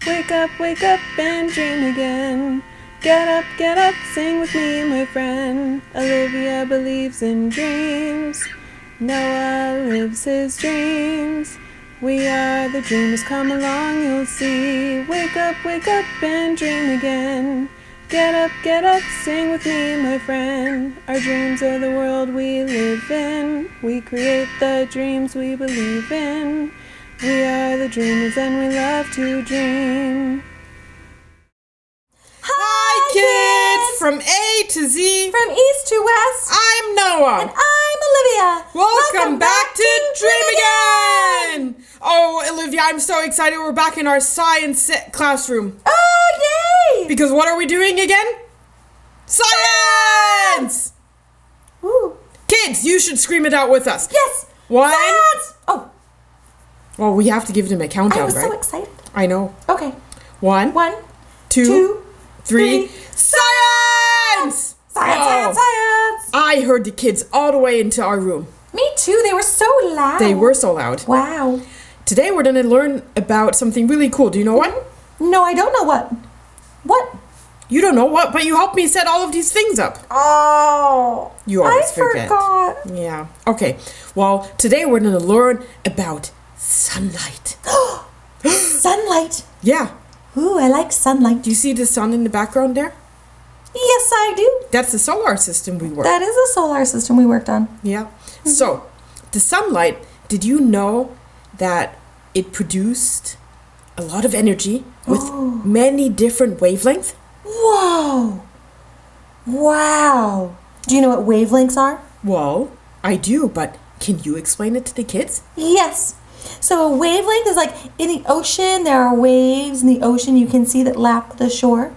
wake up and dream again. Get up, sing with me, my friend. Olivia believes in dreams. Noah lives his dreams. We are the dreamers, come along, you'll see. Wake up and dream again. Get up, sing with me, my friend. Our dreams are the world we live in. We create the dreams we believe in. We are the dreamers and we love to dream. Hi kids! From A to Z. From East to West. I'm Noah. And I'm Olivia. Welcome back to Dream Again! Oh, Olivia, I'm so excited. We're back in our science classroom. Oh, yay! Because what are we doing again? Science! Woo. Kids, you should scream it out with us. Yes! One. Science! Oh, Well, we have to give them a countdown, I was right? so excited. I know. Okay. One, One, two, three. three. Science! Science, Oh. science! I heard the kids all the way into our room. Me too. They were so loud. They were so loud. Wow. Today we're going to learn about something really cool. Do you know what? No, I don't know what. What? You don't know what, but you helped me set all of these things up. Oh. You always I forget. forgot. Yeah. Okay. Well, today we're going to learn about sunlight. Sunlight. Yeah. Ooh, I like sunlight. Do you see the sun in the background there? Yes, I do. That's the solar system we work. That is a solar system we worked on. Yeah. So, the sunlight, did you know that it produced a lot of energy with many different wavelengths? Whoa. Wow. Do you know what wavelengths are? Well, I do, but can you explain it to the kids? Yes. So a wavelength is like in the ocean, there are waves in the ocean you can see that lap the shore.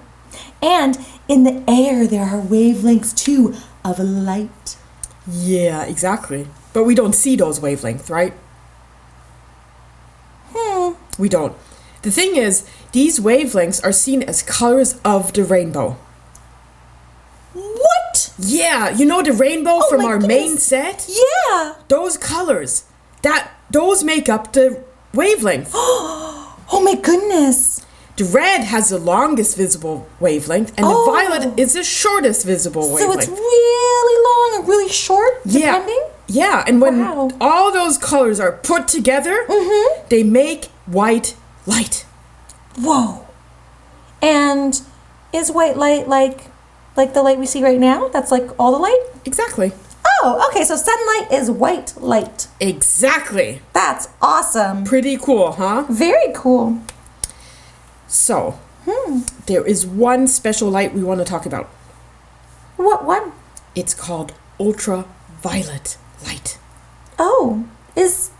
And in the air, there are wavelengths too of light. Yeah, exactly. But we don't see those wavelengths, right? We don't. The thing is, these wavelengths are seen as colors of the rainbow. What? Yeah, you know the rainbow Oh from my our main goodness. set? Yeah. Those colors, those make up the wavelength. Oh my goodness. The red has the longest visible wavelength, and the violet is the shortest visible So wavelength. it's really long and really short, depending? Yeah, and when Wow. all those colors are put together, they make white light. Whoa. And is white light like the light we see right now? That's like all the light? Exactly. Oh, okay, so sunlight is white light. Exactly. That's awesome. Pretty cool, huh? Very cool. So, there is one special light we want to talk about. What one? It's called ultraviolet light. Oh, is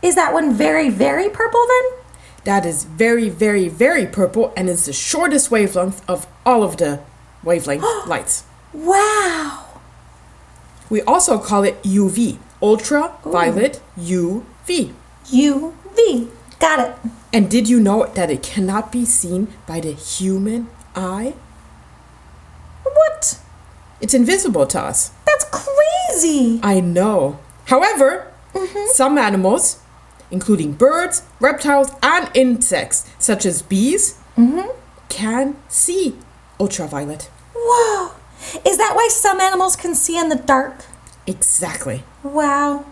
that one very, very purple then? That is very, very, very purple and is the shortest wavelength of all of the wavelength lights. Wow. We also call it UV, ultraviolet UV. UV. Got it. And did you know that it cannot be seen by the human eye? What? It's invisible to us. That's crazy. I know. However, some animals, including birds, reptiles, and insects, such as bees, can see ultraviolet. Whoa. Is that why some animals can see in the dark? Exactly. Wow.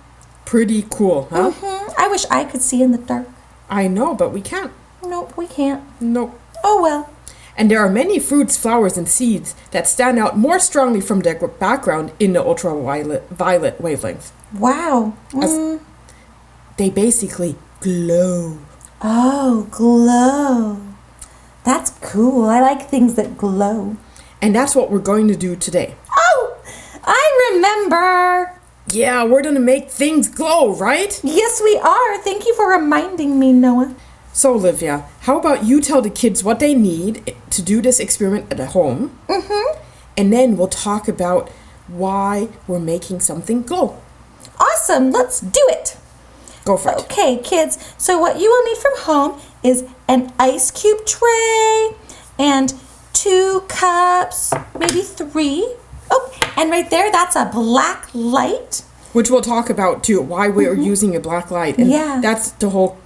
Pretty cool, huh? I wish I could see in the dark. I know, but we can't. Nope, we can't. Nope. Oh well. And there are many fruits, flowers, and seeds that stand out more strongly from their background in the ultraviolet wavelength. Wow. They basically glow. Oh, glow. That's cool. I like things that glow. And that's what we're going to do today. Oh, I remember. Yeah, we're going to make things glow, right? Yes, we are. Thank you for reminding me, Noah. So, Olivia, how about you tell the kids what they need to do this experiment at home? And then we'll talk about why we're making something glow. Awesome. Let's do it. Go for it. Okay, kids. So what you will need from home is an ice cube tray and 2 cups, maybe 3. Oh, and right there, that's a black light. Which we'll talk about too, why we're using a black light. And Yeah. that's the whole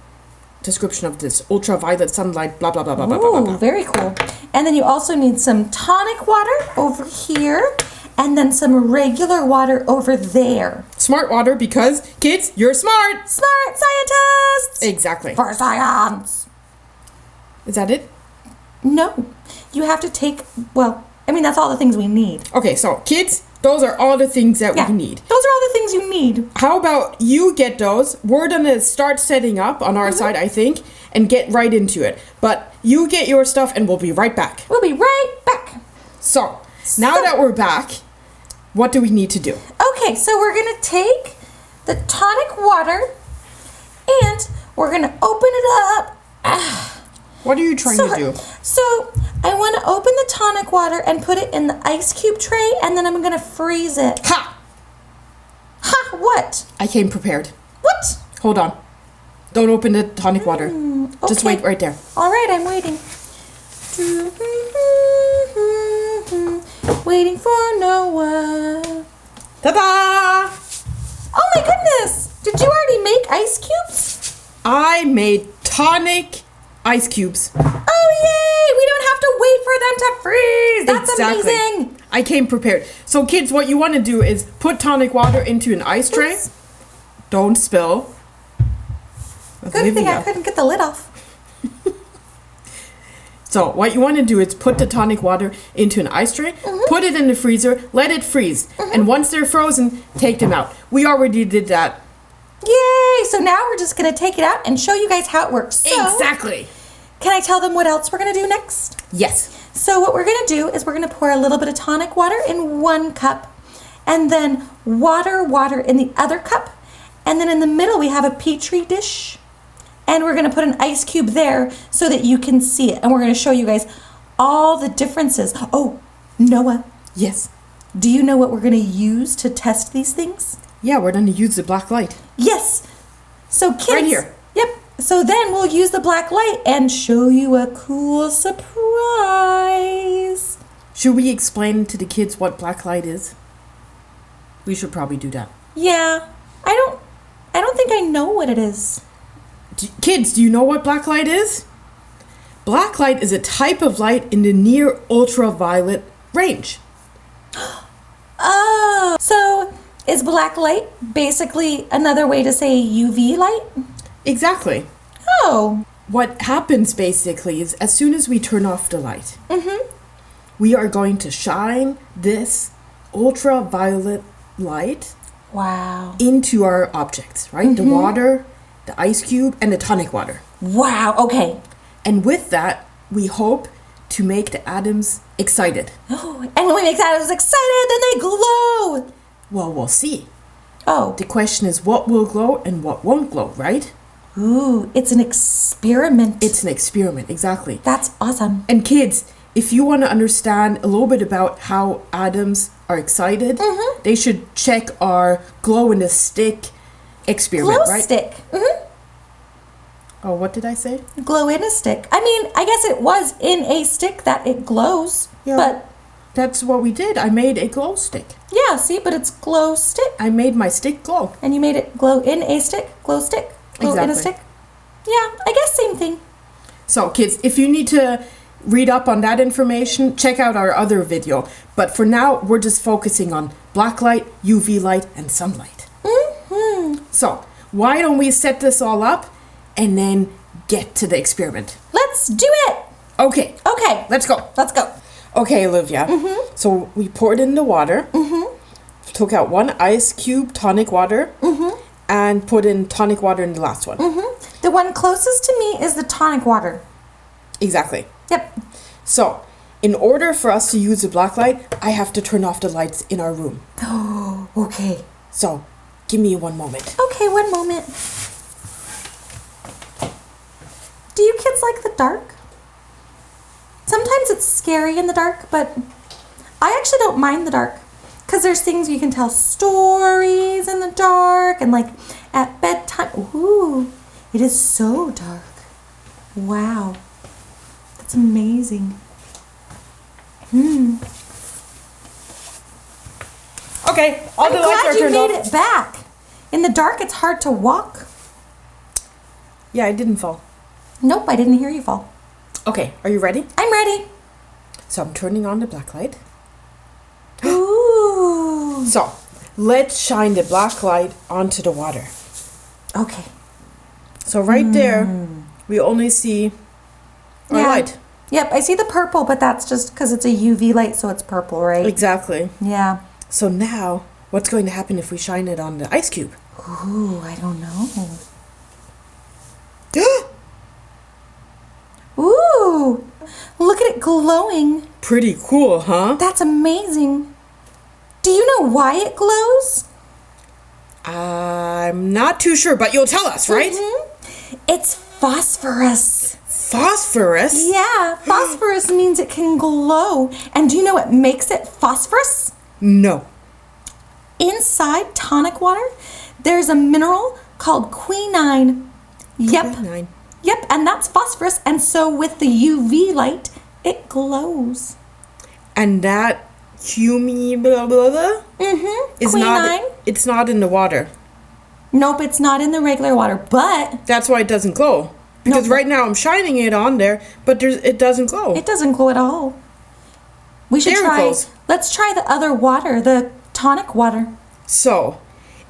description of this. Ultraviolet sunlight, blah, blah, blah, blah, blah, blah, Ooh, blah. very cool. And then you also need some tonic water over here, and then some regular water over there. Smart water because, kids, you're smart. Smart scientists! Exactly. For science! Is that it? No. You have to take, that's all the things we need. Okay, so kids, those are all the things that Yeah. we need. Those are all the things you need. How about you get those? We're gonna start setting up on our side, I think, and get right into it. But you get your stuff and we'll be right back. We'll be right back. So, now that we're back, what do we need to do? Okay, so we're going to take the tonic water and we're going to open it up. What are you trying to do? So I want to open the tonic water and put it in the ice cube tray, and then I'm going to freeze it. Ha! Ha! What? I came prepared. What? Hold on. Don't open the tonic water. Just okay. wait right there. All right, I'm waiting. Waiting for Noah. Ta-da! Oh my goodness! Did you already make ice cubes? I made tonic ice cubes. Oh yay! We don't have to wait for them to freeze. That's Exactly. amazing. I came prepared. So kids, what you want to do is put tonic water into an ice tray. Oops. Don't spill. Good thing I Olivia. couldn't get the lid off. So what you want to do is put the tonic water into an ice tray, put it in the freezer, let it freeze. And once they're frozen, take them out. We already did that. Yay! So now we're just gonna take it out and show you guys how it works. So, Exactly. can I tell them what else we're gonna do next? Yes. So what we're gonna do is we're gonna pour a little bit of tonic water in one cup, and then water in the other cup, and then in the middle we have a petri dish, and we're gonna put an ice cube there so that you can see it, and we're gonna show you guys all the differences. Oh, Noah, Yes. do you know what we're gonna use to test these things? Yeah, we're going to use the black light. Yes. So kids. Right here. Yep. So then we'll use the black light and show you a cool surprise. Should we explain to the kids what black light is? We should probably do that. Yeah. I don't think I know what it is. Kids, do you know what black light is? Black light is a type of light in the near ultraviolet range. Oh. So is black light basically another way to say UV light? Exactly. Oh. What happens basically is as soon as we turn off the light, we are going to shine this ultraviolet light Wow. into our objects, right? The water, the ice cube, and the tonic water. Wow. Okay. And with that, we hope to make the atoms excited. Oh, and when we make atoms excited, then they glow. Well, we'll see. Oh. The question is what will glow and what won't glow, right? Ooh, it's an experiment. It's an experiment, exactly. That's awesome. And kids, if you want to understand a little bit about how atoms are excited, they should check our glow in the stick experiment, Glow right? stick. Oh, what did I say? Glow in a stick. I mean, I guess it was in a stick that it glows. Yeah. But That's what we did. I made a glow stick. yeah, see, but it's glow stick. I made my stick glow. And you made it glow in a stick, glow stick, glow in a Exactly. stick. Yeah, I guess same thing. So, kids, if you need to read up on that information, check out our other video. But for now, we're just focusing on black light, UV light, and sunlight. So, why don't we set this all up and then get to the experiment? Let's do it. Okay, Okay, let's go. let's go. Okay, Olivia. So we poured in the water, took out one ice cube tonic water, and put in tonic water in the last one. The one closest to me is the tonic water. Exactly. Yep. So, in order for us to use the black light, I have to turn off the lights in our room. Oh, okay. So, give me one moment. Okay, one moment. Do you kids like the dark? Sometimes it's scary in the dark, but I actually don't mind the dark because there's things you can tell stories in the dark and like at bedtime. Ooh, it is so dark. Wow, that's amazing. Okay, all I'm the lights glad are you turned made off. it back. In the dark, it's hard to walk. Yeah, I didn't fall. Nope, I didn't hear you fall. Okay, are you ready? I'm ready. So I'm turning on the black light. Ooh. So let's shine the black light onto the water. Okay. So right there, we only see our Yeah. light. Yep, I see the purple, but that's just because it's a UV light, so it's purple, right? Exactly. Yeah. So now, what's going to happen if we shine it on the ice cube? Ooh, I don't know. Ooh, look at it glowing. Pretty cool, huh? That's amazing. Do you know why it glows? I'm not too sure, but you'll tell us, right? It's phosphorus. Phosphorus? Yeah, phosphorus means it can glow. And do you know what makes it phosphorus? No. Inside tonic water, there's a mineral called quinine. Yep. Quinine. Yep, and that's phosphorus. And so with the UV light, it glows. And that cumi blah blah blah is Quinine. not. It's not in the water. Nope, it's not in the regular water, but That's why it doesn't glow. Because No. right now I'm shining it on there, but it doesn't glow. it doesn't glow at all. We should There it try. goes. Let's try the other water, the tonic water. So,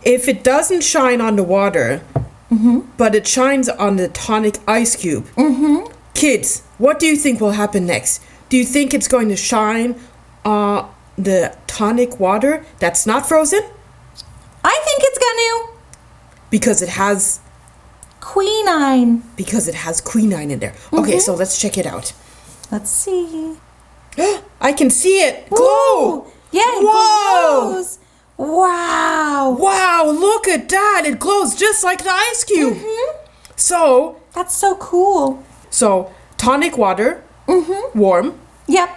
if it doesn't shine on the water, but it shines on the tonic ice cube, kids, what do you think will happen next? Do you think it's going to shine on the tonic water that's not frozen? I think it's gonna. Because it has Quinine. quinine in there. Okay, so let's check it out. Let's see. I can see it glow. Ooh, yeah, it Whoa! glows. Wow. Wow, look at that. It glows just like the ice cube. So, That's so cool. tonic water, warm, Yep.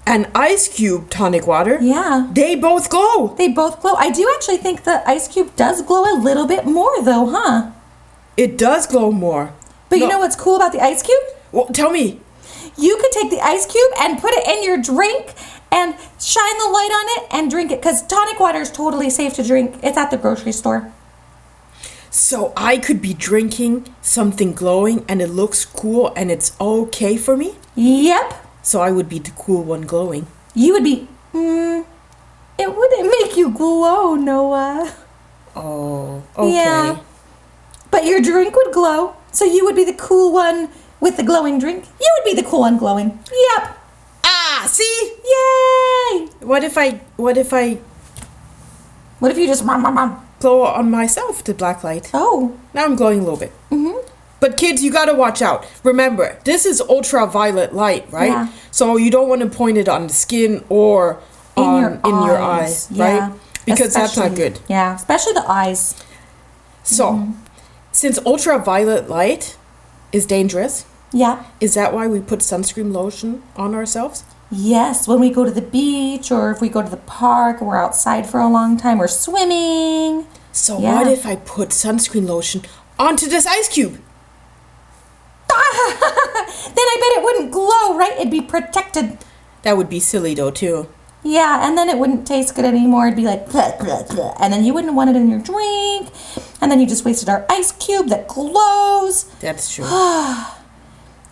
and ice cube tonic water, Yeah. they both glow. They both glow. I do actually think the ice cube does glow a little bit more though, huh? It does glow more. But you No. know what's cool about the ice cube? Well, tell me. You could take the ice cube and put it in your drink and shine the light on it and drink it because tonic water is totally safe to drink. It's at the grocery store. So I could be drinking something glowing and it looks cool and it's okay for me? Yep. So I would be the cool one glowing. You would be, it wouldn't make you glow, Noah. Oh, okay. Yeah. But your drink would glow. So you would be the cool one with the glowing drink. You would be the cool one glowing. Yep. Ah, see? Yay! What if I What if you just glow on myself, the black light? Oh. Now I'm glowing a little bit. But kids, you gotta watch out. Remember, this is ultraviolet light, right? Yeah. So you don't want to point it on the skin or in your eyes, right? Yeah. Because that's not Especially- good. Yeah, especially the eyes. So, since ultraviolet light is dangerous, Yeah. is that why we put sunscreen lotion on ourselves? Yes, when we go to the beach or if we go to the park and we're outside for a long time or swimming. So Yeah. what if I put sunscreen lotion onto this ice cube? Then I bet it wouldn't glow, right? It'd be protected. That would be silly though too. Yeah, and then it wouldn't taste good anymore. It'd be like, bleh, bleh, bleh. And then you wouldn't want it in your drink. And then you just wasted our ice cube that glows. That's true. Yeah,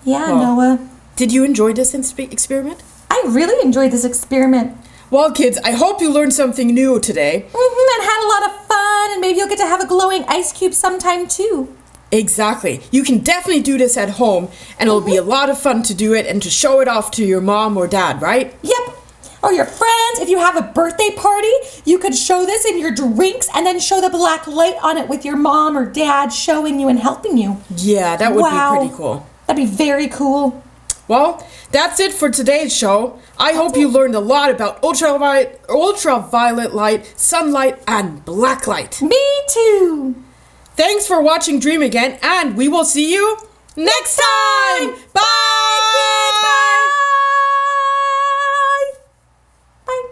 Well. Noah. Did you enjoy this experiment? I really enjoyed this experiment. Well, kids, I hope you learned something new today. And had a lot of fun, and maybe you'll get to have a glowing ice cube sometime too. Exactly. You can definitely do this at home, and it'll be a lot of fun to do it and to show it off to your mom or dad, right? Yep. Or your friends. If you have a birthday party, you could show this in your drinks and then show the black light on it with your mom or dad showing you and helping you. Yeah, that would Wow. be pretty cool. That'd be very cool. Well, that's it for today's show. I hope you learned a lot about ultraviolet light, sunlight, and black light. Me too. Thanks for watching Dream Again, and we will see you next time. Bye. Bye. Bye.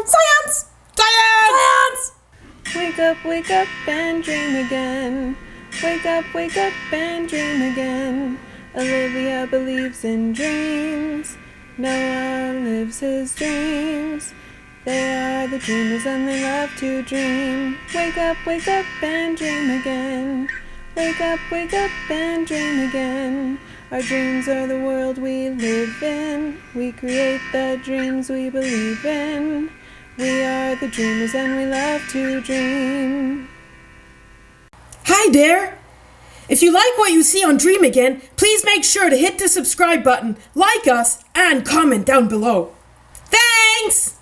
Science. Science. Science. Wake up and dream again. Wake up and dream again. Olivia believes in dreams. Noah lives his dreams. They are the dreamers and they love to dream. Wake up and dream again. wake up and dream again. Our dreams are the world we live in. We create the dreams we believe in. We are the dreamers and we love to dream. Hi there! If you like what you see on Dream Again, please make sure to hit the subscribe button, like us, and comment down below. Thanks!